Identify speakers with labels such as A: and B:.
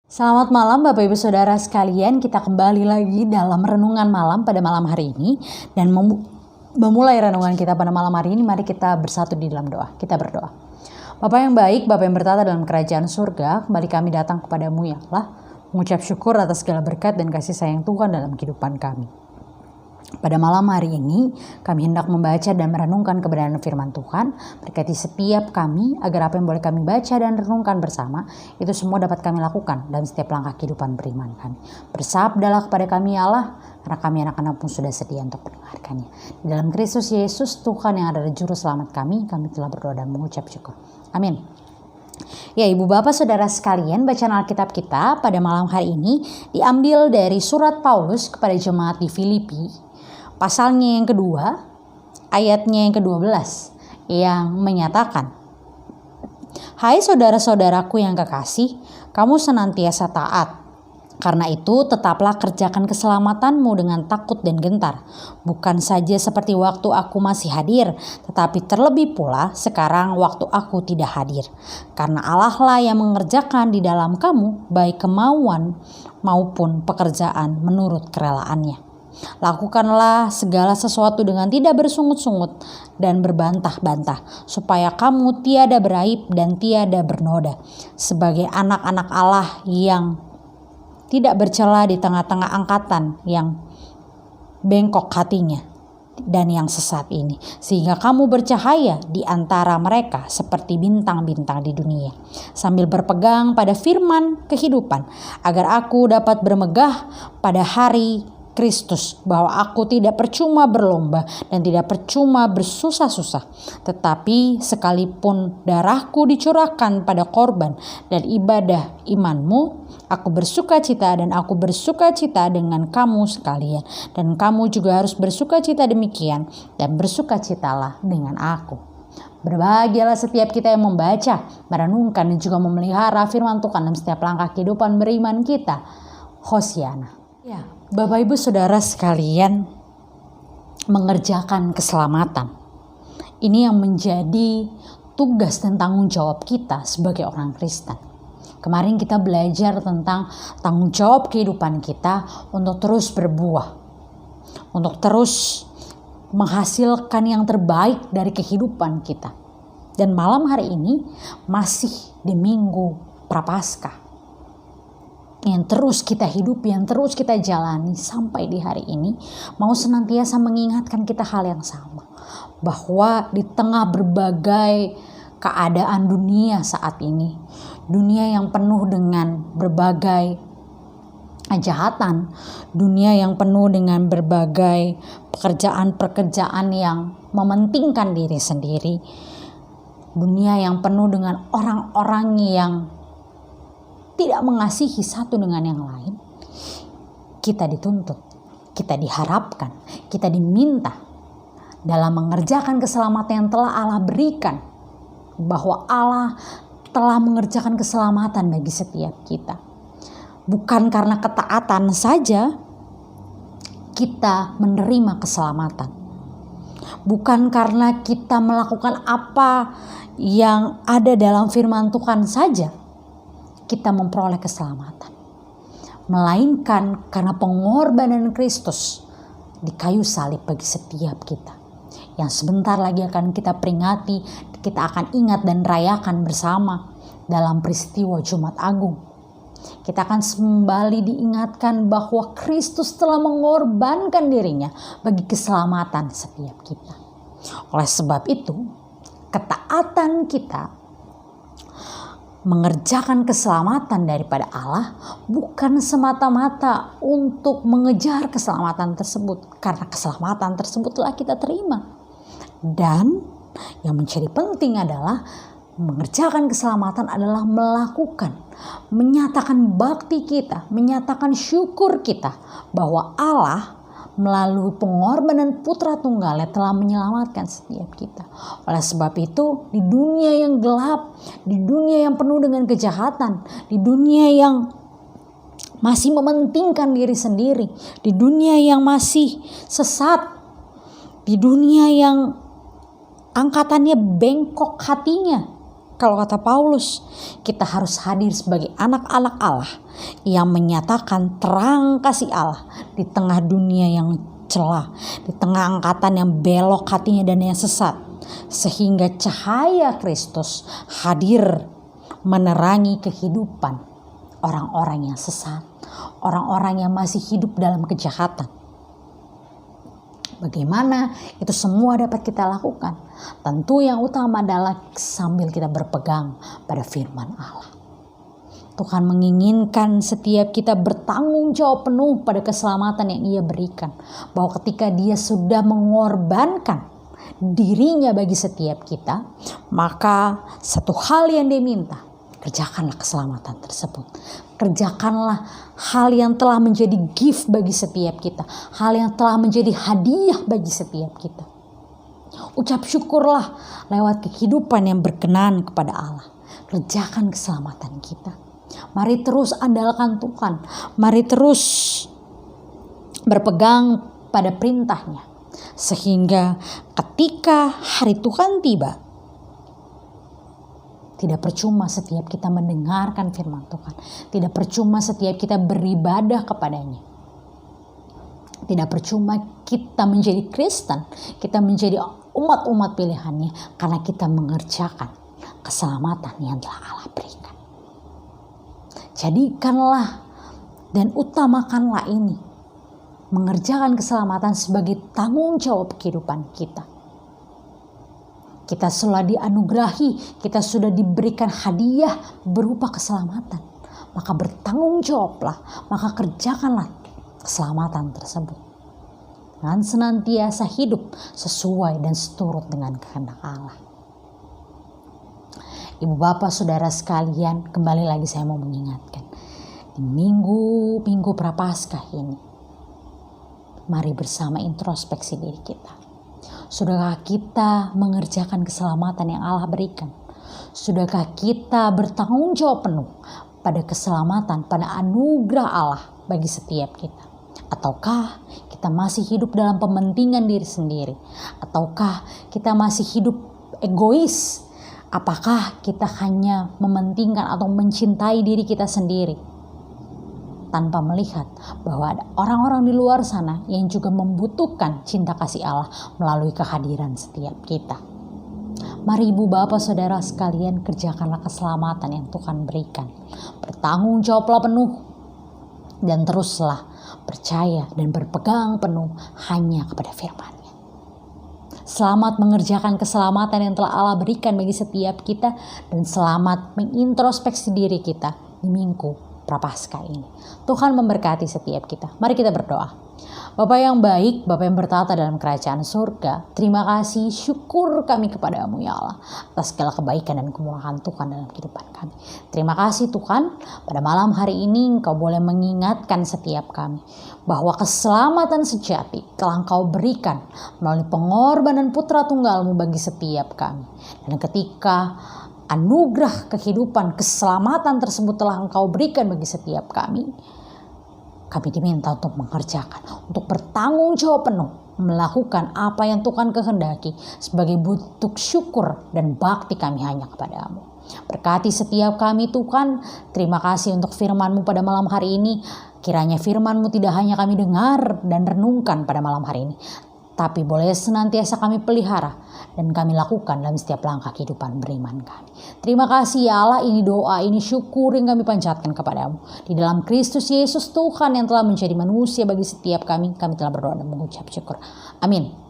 A: Selamat malam Bapak Ibu Saudara sekalian, kita kembali lagi dalam renungan malam pada malam hari ini. Dan memulai renungan kita pada malam hari ini, mari kita bersatu di dalam doa. Kita berdoa. Bapa yang baik, Bapa yang bertata dalam kerajaan surga, kembali kami datang kepadamu ya Allah, mengucap syukur atas segala berkat dan kasih sayang Tuhan dalam kehidupan kami. Pada malam hari ini, kami hendak membaca dan merenungkan kebenaran firman Tuhan. Berkati setiap kami, agar apa yang boleh kami baca dan renungkan bersama, itu semua dapat kami lakukan dalam setiap langkah kehidupan beriman kami. Bersabdalah kepada kami ya Allah, karena kami anak-anak pun sudah sedia untuk mendengarkannya. Di dalam Kristus Yesus, Tuhan yang adalah juru selamat kami telah berdoa dan mengucap syukur. Amin. Ya Ibu Bapak Saudara sekalian, bacaan Alkitab kita pada malam hari ini diambil dari surat Paulus kepada jemaat di Filipi. Pasalnya yang kedua, ayatnya yang ke-12 yang menyatakan, "Hai saudara-saudaraku yang kekasih, kamu senantiasa taat. Karena itu tetaplah kerjakan keselamatanmu dengan takut dan gentar. Bukan saja seperti waktu aku masih hadir, tetapi terlebih pula sekarang waktu aku tidak hadir. Karena Allah lah yang mengerjakan di dalam kamu baik kemauan maupun pekerjaan menurut kerelaannya. Lakukanlah segala sesuatu dengan tidak bersungut-sungut dan berbantah-bantah, supaya kamu tiada beraib dan tiada bernoda, sebagai anak-anak Allah yang tidak bercela di tengah-tengah angkatan yang bengkok hatinya dan yang sesat ini, sehingga kamu bercahaya di antara mereka seperti bintang-bintang di dunia, sambil berpegang pada firman kehidupan, agar aku dapat bermegah pada hari Kristus, bahwa aku tidak percuma berlomba dan tidak percuma bersusah-susah, tetapi sekalipun darahku dicurahkan pada korban dan ibadah imanmu, aku bersukacita dan aku bersukacita dengan kamu sekalian, dan kamu juga harus bersukacita demikian dan bersukacitalah dengan aku." Berbahagialah setiap kita yang membaca, merenungkan dan juga memelihara firman Tuhan dalam setiap langkah kehidupan beriman kita. Hosiana. Ya, Bapak Ibu Saudara sekalian, mengerjakan keselamatan ini yang menjadi tugas dan tanggung jawab kita sebagai orang Kristen. Kemarin kita belajar tentang tanggung jawab kehidupan kita untuk terus berbuah, untuk terus menghasilkan yang terbaik dari kehidupan kita. Dan malam hari ini masih di Minggu Prapaskah, yang terus kita hidupi, yang terus kita jalani sampai di hari ini, mau senantiasa mengingatkan kita hal yang sama, bahwa di tengah berbagai keadaan dunia saat ini, dunia yang penuh dengan berbagai kejahatan, dunia yang penuh dengan berbagai pekerjaan-pekerjaan yang mementingkan diri sendiri, dunia yang penuh dengan orang-orang yang tidak mengasihi satu dengan yang lain, kita dituntut, kita diharapkan, kita diminta dalam mengerjakan keselamatan yang telah Allah berikan, bahwa Allah telah mengerjakan keselamatan bagi setiap kita. Bukan karena ketaatan saja kita menerima keselamatan, bukan karena kita melakukan apa yang ada dalam firman Tuhan saja kita memperoleh keselamatan, melainkan karena pengorbanan Kristus di kayu salib bagi setiap kita, yang sebentar lagi akan kita peringati, kita akan ingat dan rayakan bersama dalam peristiwa Jumat Agung. Kita akan kembali diingatkan bahwa Kristus telah mengorbankan dirinya bagi keselamatan setiap kita. Oleh sebab itu, ketaatan kita mengerjakan keselamatan daripada Allah bukan semata-mata untuk mengejar keselamatan tersebut, karena keselamatan tersebut telah kita terima. Dan yang menjadi penting adalah mengerjakan keselamatan adalah menyatakan bakti kita, menyatakan syukur kita bahwa Allah melalui pengorbanan Putra Tunggalnya telah menyelamatkan setiap kita. Oleh sebab itu, di dunia yang gelap, di dunia yang penuh dengan kejahatan, di dunia yang masih mementingkan diri sendiri, di dunia yang masih sesat, di dunia yang angkatannya bengkok hatinya, Kalau kata Paulus, kita harus hadir sebagai anak-anak Allah yang menyatakan terang kasih Allah di tengah dunia yang celah, di tengah angkatan yang belok hatinya dan yang sesat, sehingga cahaya Kristus hadir menerangi kehidupan orang-orang yang sesat, orang-orang yang masih hidup dalam kejahatan. Bagaimana itu semua dapat kita lakukan? Tentu yang utama adalah sambil kita berpegang pada firman Allah. Tuhan menginginkan setiap kita bertanggung jawab penuh pada keselamatan yang Ia berikan. Bahwa ketika Dia sudah mengorbankan dirinya bagi setiap kita, maka satu hal yang Dia minta, kerjakanlah keselamatan tersebut. Kerjakanlah hal yang telah menjadi gift bagi setiap kita. Hal yang telah menjadi hadiah bagi setiap kita. Ucap syukurlah lewat kehidupan yang berkenan kepada Allah. Kerjakan keselamatan kita. Mari terus andalkan Tuhan. Mari terus berpegang pada perintahnya. Sehingga ketika hari Tuhan tiba, tidak percuma setiap kita mendengarkan firman Tuhan. Tidak percuma setiap kita beribadah kepadanya. Tidak percuma kita menjadi Kristen. Kita menjadi umat-umat pilihannya. Karena kita mengerjakan keselamatan yang telah Allah berikan. Jadikanlah dan utamakanlah ini. Mengerjakan keselamatan sebagai tanggung jawab kehidupan kita. Kita sudah dianugerahi, kita sudah diberikan hadiah berupa keselamatan. Maka bertanggung jawablah, maka kerjakanlah keselamatan tersebut. Dan senantiasa hidup sesuai dan seturut dengan kehendak Allah. Ibu bapak saudara sekalian, kembali lagi saya mau mengingatkan. Di minggu Prapaskah ini, mari bersama introspeksi diri kita. Sudahkah kita mengerjakan keselamatan yang Allah berikan? Sudahkah kita bertanggung jawab penuh pada keselamatan, pada anugerah Allah bagi setiap kita? Ataukah kita masih hidup dalam pementingan diri sendiri? Ataukah kita masih hidup egois? Apakah kita hanya mementingkan atau mencintai diri kita sendiri? Tanpa melihat bahwa ada orang-orang di luar sana yang juga membutuhkan cinta kasih Allah melalui kehadiran setiap kita. Mari ibu bapak saudara sekalian, kerjakanlah keselamatan yang Tuhan berikan. Bertanggung jawablah penuh dan teruslah percaya dan berpegang penuh hanya kepada firman-Nya. Selamat mengerjakan keselamatan yang telah Allah berikan bagi setiap kita dan selamat mengintrospeksi diri kita di minggu Prapaskah ini. Tuhan memberkati setiap kita. Mari kita berdoa. Bapa yang baik, Bapa yang bertata dalam kerajaan surga, terima kasih, syukur kami kepadamu ya Allah atas segala kebaikan dan kemurahan Tuhan dalam kehidupan kami. Terima kasih Tuhan, pada malam hari ini Engkau boleh mengingatkan setiap kami bahwa keselamatan sejati telah Engkau berikan melalui pengorbanan putra tunggal-Mu bagi setiap kami. Dan ketika anugerah kehidupan, keselamatan tersebut telah Engkau berikan bagi setiap kami diminta untuk mengerjakan, untuk bertanggung jawab penuh, melakukan apa yang Tuhan kehendaki sebagai bentuk syukur dan bakti kami hanya kepadamu. Berkati setiap kami Tuhan, terima kasih untuk firman-Mu pada malam hari ini. Kiranya firman-Mu tidak hanya kami dengar dan renungkan pada malam hari ini, tapi boleh senantiasa kami pelihara dan kami lakukan dalam setiap langkah kehidupan beriman kami. Terima kasih ya Allah, ini doa, ini syukur yang kami panjatkan kepadamu. Di dalam Kristus Yesus Tuhan yang telah menjadi manusia bagi setiap kami telah berdoa dan mengucap syukur. Amin.